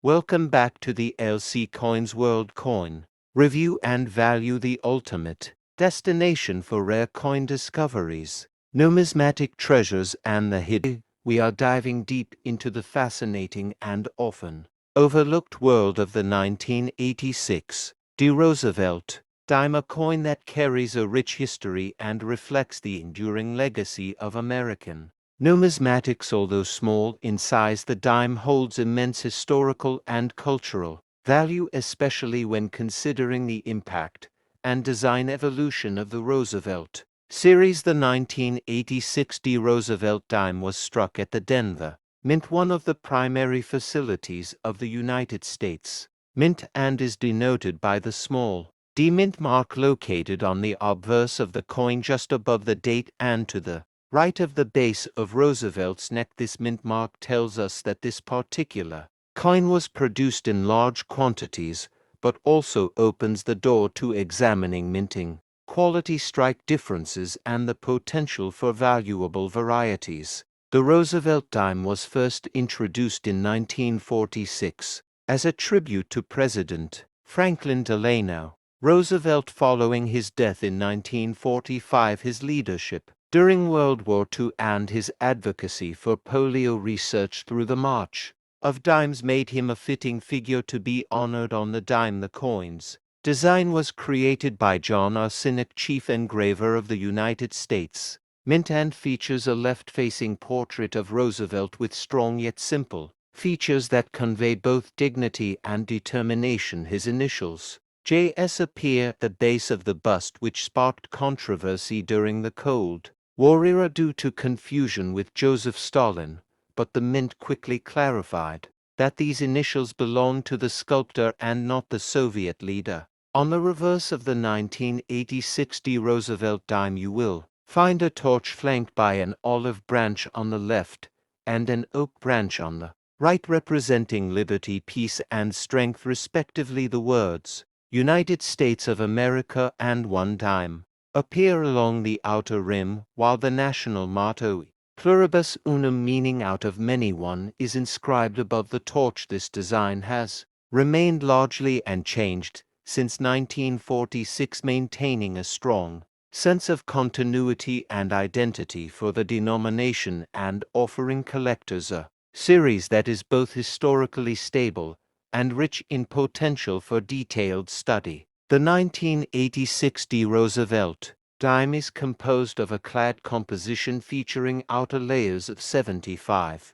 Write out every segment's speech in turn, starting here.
Welcome back to the LC Coins World Coin Review and Value, the ultimate destination for rare coin discoveries, numismatic treasures, and the hidden. We are diving deep into the fascinating and often overlooked world of the 1986 D Roosevelt dime, a coin that carries a rich history and reflects the enduring legacy of American numismatics. Although small in size, the dime holds immense historical and cultural value, especially when considering the impact and design evolution of the Roosevelt series. The 1986 D Roosevelt dime was struck at the Denver Mint, one of the primary facilities of the United States Mint, and is denoted by the small D mint mark located on the obverse of the coin just above the date and to the right of the base of Roosevelt's neck. This mint mark tells us that this particular coin was produced in large quantities, but also opens the door to examining minting quality, strike differences, and the potential for valuable varieties. The Roosevelt dime was first introduced in 1946 as a tribute to President Franklin Delano Roosevelt following his death in 1945. His leadership during World War II and his advocacy for polio research through the March of Dimes made him a fitting figure to be honored on the dime. The coin's design was created by John R. Sinek, chief engraver of the United States Mint, and features a left-facing portrait of Roosevelt with strong yet simple features that convey both dignity and determination. His initials J.S. appear at the base of the bust, which sparked controversy during the Cold War era due to confusion with Joseph Stalin, but the Mint quickly clarified that these initials belonged to the sculptor and not the Soviet leader. On the reverse of the 1986 D Roosevelt dime, you will find a torch flanked by an olive branch on the left and an oak branch on the right, representing liberty, peace, and strength respectively. The words United States of America and one dime appear along the outer rim, while the national motto Pluribus Unum, meaning out of many one, is inscribed above the torch. This design has remained largely unchanged since 1946, maintaining a strong sense of continuity and identity for the denomination and offering collectors a series that is both historically stable and rich in potential for detailed study. The 1986 D Roosevelt dime is composed of a clad composition featuring outer layers of 75%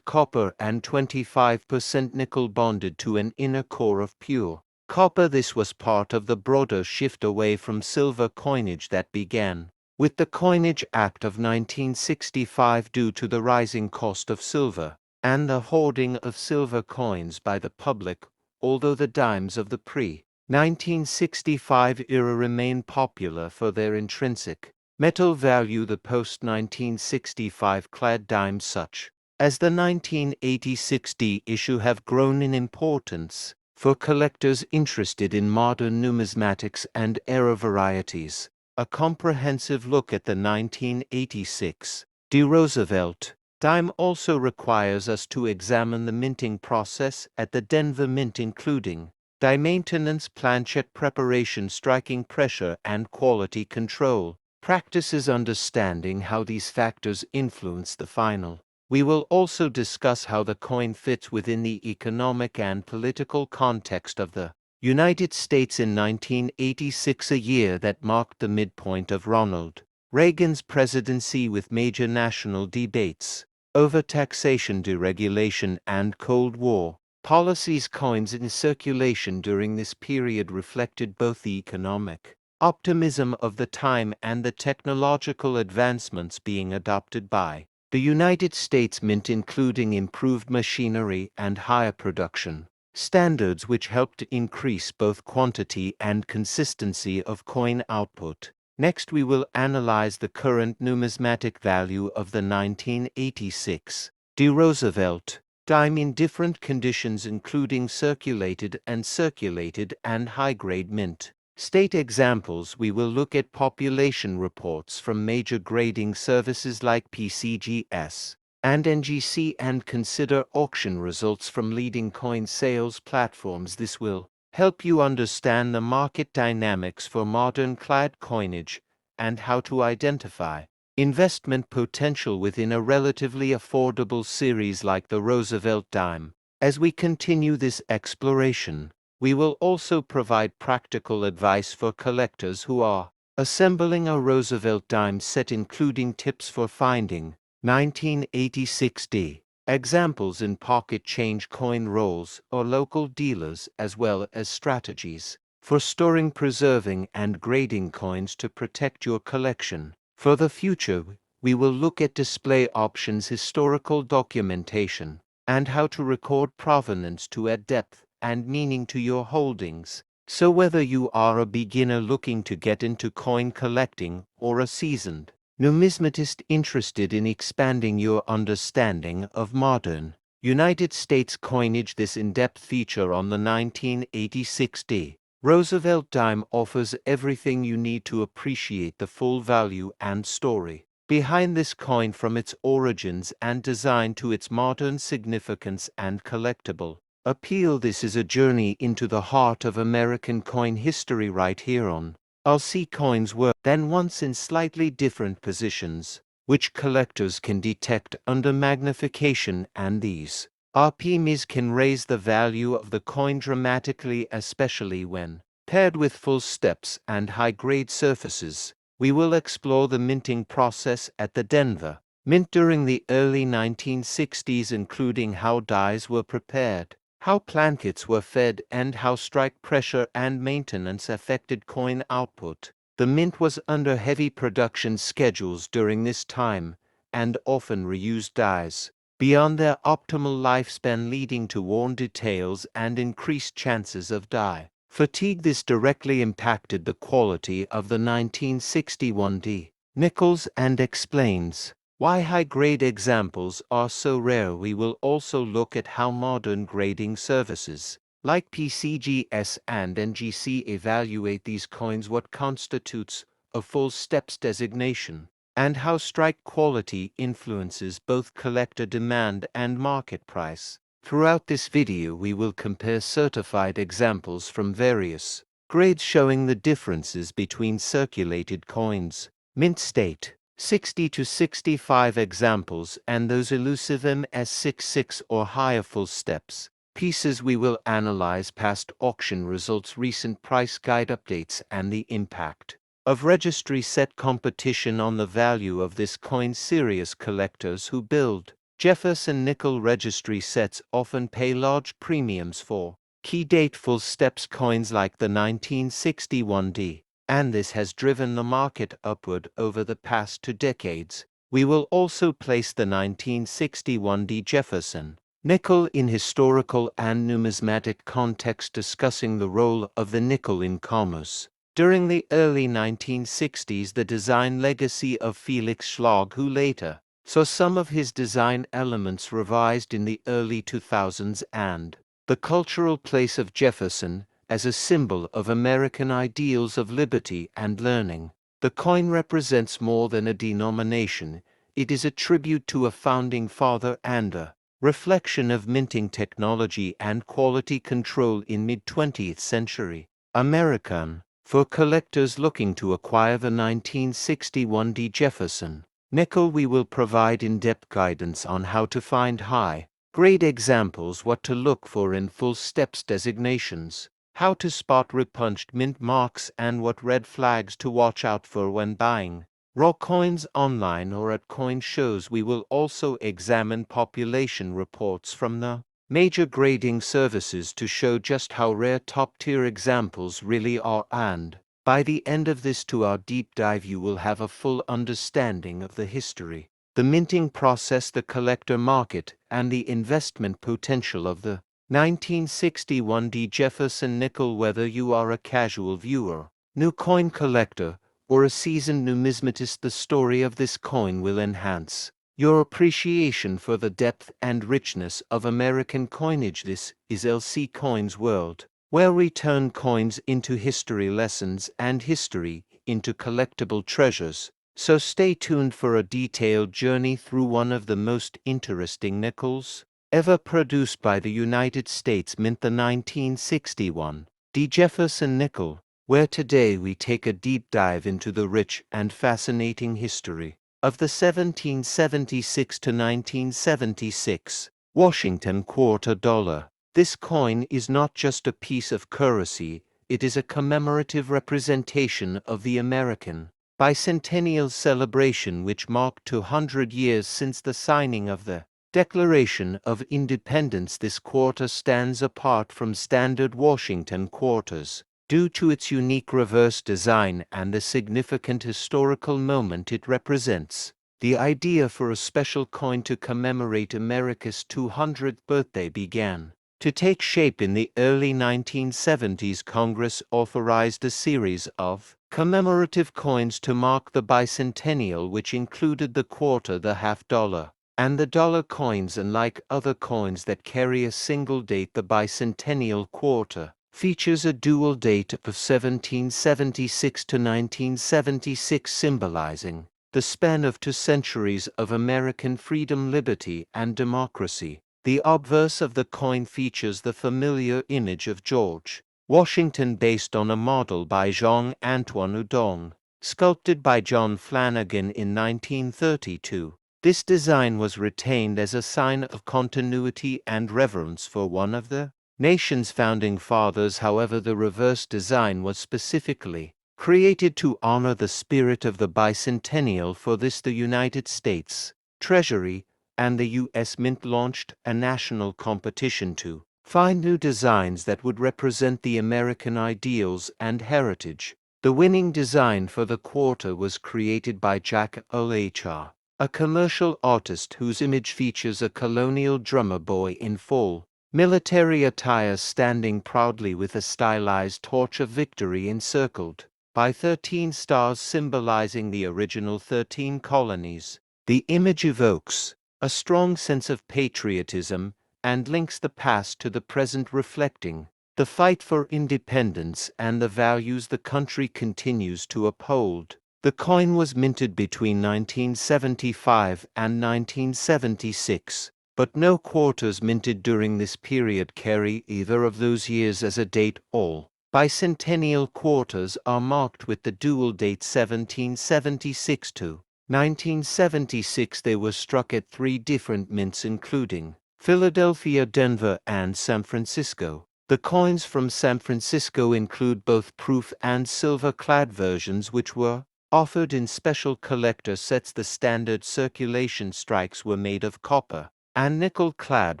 copper and 25% nickel bonded to an inner core of pure copper. This was part of the broader shift away from silver coinage that began with the Coinage Act of 1965 due to the rising cost of silver and the hoarding of silver coins by the public. Although the dimes of the pre-1965 era remain popular for their intrinsic metal value, the post-1965 clad dimes such as the 1986 D issue have grown in importance for collectors interested in modern numismatics and era varieties. A comprehensive look at the 1986 D Roosevelt dime also requires us to examine the minting process at the Denver Mint, including die maintenance, planchet preparation, striking pressure, and quality control practices. Understanding how these factors influence the final. We will also discuss how the coin fits within the economic and political context of the United States in 1986, a year that marked the midpoint of Ronald Reagan's presidency, with major national debates over taxation, deregulation, and Cold War policies. Coins in circulation during this period reflected both the economic optimism of the time and the technological advancements being adopted by the United States Mint, including improved machinery and higher production standards, which helped increase both quantity and consistency of coin output. Next, we will analyze the current numismatic value of the 1986 D Roosevelt dime in different conditions, including circulated and high-grade mint state examples. We will look at population reports from major grading services like PCGS and NGC and consider auction results from leading coin sales platforms. This will help you understand the market dynamics for modern clad coinage and how to identify investment potential within a relatively affordable series like the Roosevelt dime. As we continue this exploration, we will also provide practical advice for collectors who are assembling a Roosevelt dime set, including tips for finding 1986 D examples in pocket change coin rolls or local dealers, as well as strategies for storing, preserving, and grading coins to protect your collection. For the future, we will look at display options, historical documentation, and how to record provenance to add depth and meaning to your holdings. So whether you are a beginner looking to get into coin collecting or a seasoned numismatist interested in expanding your understanding of modern United States coinage, this in-depth feature on the 1986 D Roosevelt dime offers everything you need to appreciate the full value and story behind this coin, from its origins and design to its modern significance and collectible appeal. This is a journey into the heart of American coin history right here on LC Coins World. Then once in slightly different positions, which collectors can detect under magnification, and these RPMs can raise the value of the coin dramatically, especially when paired with full steps and high-grade surfaces. We will explore the minting process at the Denver Mint during the early 1960s, including how dies were prepared, how plankets were fed, and how strike pressure and maintenance affected coin output. The mint was under heavy production schedules during this time, and often reused dies beyond their optimal lifespan, leading to worn details and increased chances of die fatigue. This directly impacted the quality of the 1961 D nickels and explains why high-grade examples are so rare. We will also look at how modern grading services like PCGS and NGC evaluate these coins, what constitutes a full steps designation, and how strike quality influences both collector demand and market price. Throughout this video, we will compare certified examples from various grades, showing the differences between circulated coins, mint state, 60 to 65 examples, and those elusive MS66 or higher full steps pieces. We will analyze past auction results, recent price guide updates, and the impact of registry set competition on the value of this coin. Serious collectors who build Jefferson Nickel registry sets often pay large premiums for key date full steps coins like the 1961 D, and this has driven the market upward over the past 2 decades. We will also place the 1961 D Jefferson Nickel in historical and numismatic context, discussing the role of the nickel in commerce during the early 1960s, the design legacy of Felix Schlag, who later saw some of his design elements revised in the early 2000s, and the cultural place of Jefferson as a symbol of American ideals of liberty and learning. The coin represents more than a denomination. It is a tribute to a founding father and a reflection of minting technology and quality control in mid-20th century American. For collectors looking to acquire the 1961 D Jefferson Nickel, we will provide in-depth guidance on how to find high-grade examples, what to look for in full steps designations, how to spot repunched mint marks, and what red flags to watch out for when buying raw coins online or at coin shows. We will also examine population reports from the major grading services to show just how rare top-tier examples really are, and by the end of this 2-hour deep dive, you will have a full understanding of the history, the minting process, the collector market, and the investment potential of the 1961 D Jefferson Nickel. Whether you are a casual viewer, new coin collector, or a seasoned numismatist, the story of this coin will enhance your appreciation for the depth and richness of American coinage. This is LC Coins World, where we turn coins into history lessons and history into collectible treasures. So stay tuned for a detailed journey through one of the most interesting nickels ever produced by the United States Mint, the 1961 D Jefferson Nickel, where today we take a deep dive into the rich and fascinating history of the 1776 to 1976 Washington Quarter dollar. This coin is not just a piece of currency, it is a commemorative representation of the American Bicentennial celebration, which marked 200 years since the signing of the Declaration of Independence. This quarter stands apart from standard Washington quarters due to its unique reverse design and the significant historical moment it represents. The idea for a special coin to commemorate America's 200th birthday began to take shape in the early 1970s. Congress authorized a series of commemorative coins to mark the bicentennial, which included the quarter, the half dollar, and the dollar coins. Unlike other coins that carry a single date, the bicentennial quarter features a dual date of 1776 to 1976, symbolizing the span of 2 centuries of American freedom, liberty, and democracy. The obverse of the coin features the familiar image of George Washington, based on a model by Jean-Antoine Houdon, sculpted by John Flanagan in 1932. This design was retained as a sign of continuity and reverence for one of the nation's founding fathers. However, the reverse design was specifically created to honor the spirit of the bicentennial. For this, the United States Treasury and the U.S. Mint launched a national competition to find new designs that would represent the American ideals and heritage. The winning design for the quarter was created by Jack L Ahr, a commercial artist whose image features a colonial drummer boy in full military attire standing proudly with a stylized torch of victory encircled by 13 stars, symbolizing the original 13 colonies. The image evokes a strong sense of patriotism and links the past to the present, reflecting the fight for independence and the values the country continues to uphold. The coin was minted between 1975 and 1976, but no quarters minted during this period carry either of those years as a date. All bicentennial quarters are marked with the dual date 1776 to 1976. They were struck at 3 different mints, including Philadelphia, Denver, and San Francisco. The coins from San Francisco include both proof and silver-clad versions, which were offered in special collector sets. The standard circulation strikes were made of copper and nickel-clad,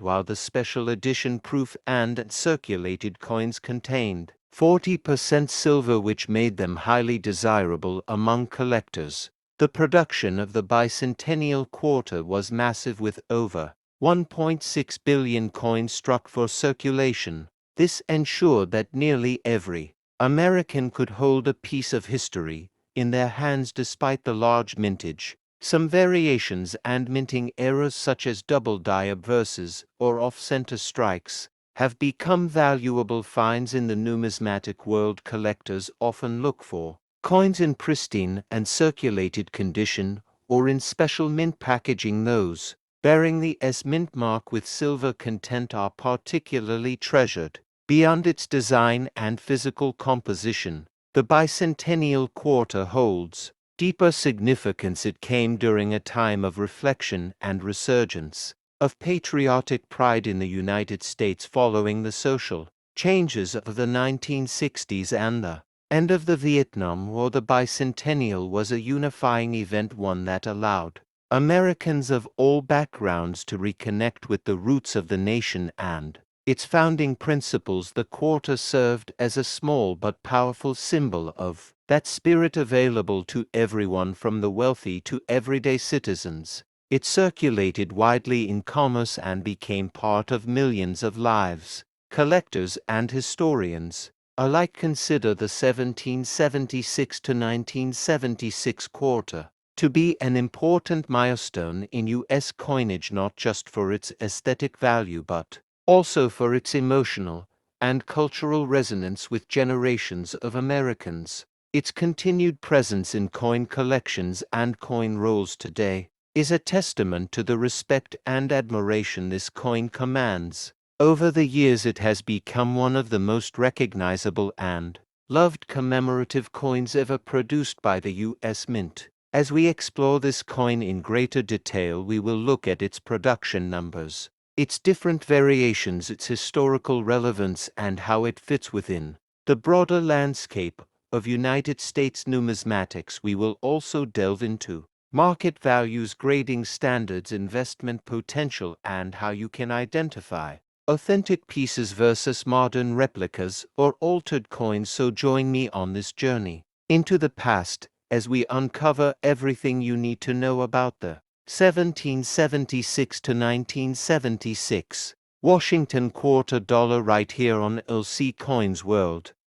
while the special edition proof and circulated coins contained 40% silver, which made them highly desirable among collectors. The production of the bicentennial quarter was massive, with over 1.6 billion coins struck for circulation. This ensured that nearly every American could hold a piece of history in their hands. Despite the large mintage, some variations and minting errors, such as double die obverses or off-center strikes, have become valuable finds in the numismatic world. Collectors often look for coins in pristine and circulated condition, or in special mint packaging. Those bearing the S mint mark with silver content are particularly treasured. Beyond its design and physical composition, the bicentennial quarter holds deeper significance. It came during a time of reflection and resurgence of patriotic pride in the United States following the social changes of the 1960s and the end of the Vietnam War. The bicentennial was a unifying event, one that allowed Americans of all backgrounds to reconnect with the roots of the nation and its founding principles. The quarter served as a small but powerful symbol of that spirit, available to everyone from the wealthy to everyday citizens. It circulated widely in commerce and became part of millions of lives. Collectors and historians alike consider the 1776 to 1976 quarter to be an important milestone in U.S. coinage, not just for its aesthetic value but also for its emotional and cultural resonance with generations of Americans. Its continued presence in coin collections and coin rolls today is a testament to the respect and admiration this coin commands. Over the years it has become one of the most recognizable and loved commemorative coins ever produced by the U.S. Mint. As we explore this coin in greater detail, we will look at its production numbers, its different variations, its historical relevance, and how it fits within the broader landscape of United States numismatics. We will also delve into market values, grading standards, investment potential, and how you can identify authentic pieces versus modern replicas or altered coins. So join me on this journey into the past as we uncover everything you need to know about the 1776 to 1976 Washington Quarter dollar right here on LC Coins World.